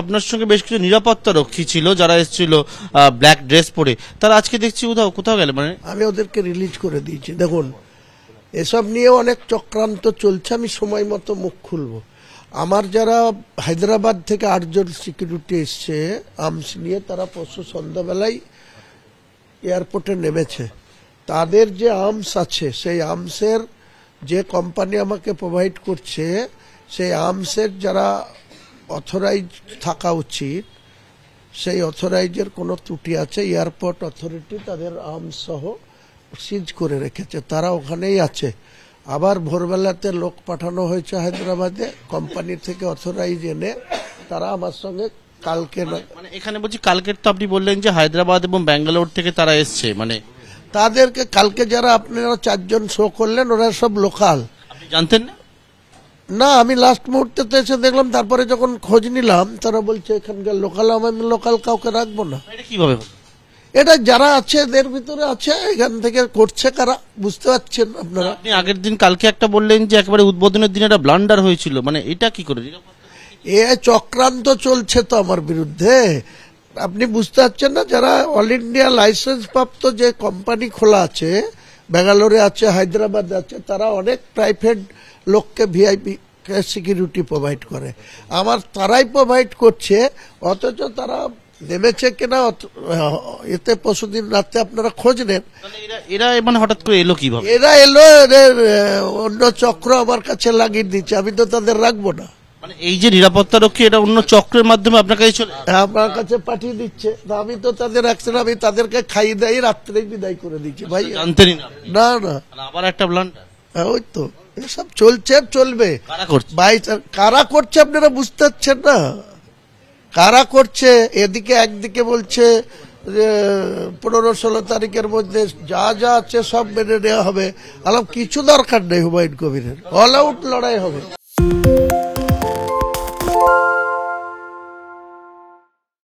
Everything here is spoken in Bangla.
আপনার সঙ্গে বেশ কিছু নিরাপত্তা রক্ষী ছিল যারা এসেছিল ব্ল্যাক ড্রেস পরে, তারা আজকে দেখছি কোথাও গেল, মানে আমি ওদেরকে রিলিজ করে দিয়েছি। দেখুন, এসব নিয়ে অনেক চক্রান্ত চলছে, আমি সময় মতো মুখ খুলবো। আমার যারা হায়দ্রাবাদ থেকে 8 জন সিকিউরিটি এসছে আর্মস নিয়ে, তারা পরশু সন্ধ্যাবেলায় এয়ারপোর্টে নেমেছে। তাদের যে আর্মস আছে, সেই আর্মসের যে কোম্পানি আমাকে প্রোভাইড করছে, সেই আর্মসের যারা অথরাইজ থাকা উচিত, সেই অথরাইজের কোনো ত্রুটি আছে, এয়ারপোর্ট অথরিটি তাদের আর্মস সহ সিজ করে রেখেছে, তারা ওখানেই আছে। আবার ভোরবেলাতে লোক পাঠানো হয়েছে হায়দ্রাবাদে, কোম্পানি থেকে অথরাইজ এনে তারা আমার সঙ্গে কালকে, মানে এখানে বলছি কালকের তো আপনি বললেন যে হায়দ্রাবাদ এবং ব্যাঙ্গালোর থেকে তারা এসছে, মানে তাদেরকে কালকে যারা আপনারা 4 জন শো করলেন, ওরা সব লোকাল। আপনি জানতেন না? না, আমি লাস্ট মুহূর্তে তো এসে দেখলাম, তারপরে যখন খোঁজ নিলাম তারা বলছে এখানকার লোকাল। আমি লোকাল কাউকে রাখবো না। এটা কিভাবে? এটা যারা আছে এদের ভিতরে আছে, এখান থেকে করছে কারা, বুঝতে পারছেন আপনারা। আপনি আগের দিন কালকে একটা বললেন যে একেবারে উদ্বোধনের দিন একটা ব্লান্ডার হয়েছিল, মানে এটা কি করে? এ চক্রান্ত চলছে তো আমার বিরুদ্ধে, আপনি বুঝতে পারছেন না। যারা অল ইন্ডিয়া লাইসেন্স প্রাপ্ত যে কোম্পানি খোলা আছে, ব্যাঙ্গালোরে আছে, হায়দ্রাবাদে আছে, তারা অনেক প্রাইভেট লোককে ভিআইপি সিকিউরিটি প্রোভাইড করে। আমার তারাই প্রোভাইড করছে, অথচ তারা নেমেছে কিনা এতে পরশুদিন রাতে আপনারা খোঁজ নেন। এরা মানে হঠাৎ করে এলো কিভাবে? এরা এলো, এদের অন্য চক্র আমার কাছে লাগিয়ে দিচ্ছে, আমি তো তাদের রাখবো না। মানে এই যে নিরাপত্তা রক্ষী, এটা অন্য চক্রের মাধ্যমে আপনার কাছে চলে আমার কাছে পাঠিয়ে দিচ্ছে, আমি তো তাদের রাখছি না, আমি তাদেরকে খাইয়ে দেয় রাত্রেই বিদায় করে দিচ্ছি। ভাই জানতেনই না? না না, আবার একটা ব্লান্ডার। ওই তো এসব চলছে, চলবে। কারা করছে? ভাই কারা করছে আপনারা বুঝতে পারছেন না? কারা করছে? এদিকে একদিকে বলছে যে 15-16 তারিখের মধ্যে যা যা আছে সব মেনে নেওয়া হবে। আলাম কিছু দরকার নেই, হুমায়ুন কবিরের অল আউট লড়াই হবে।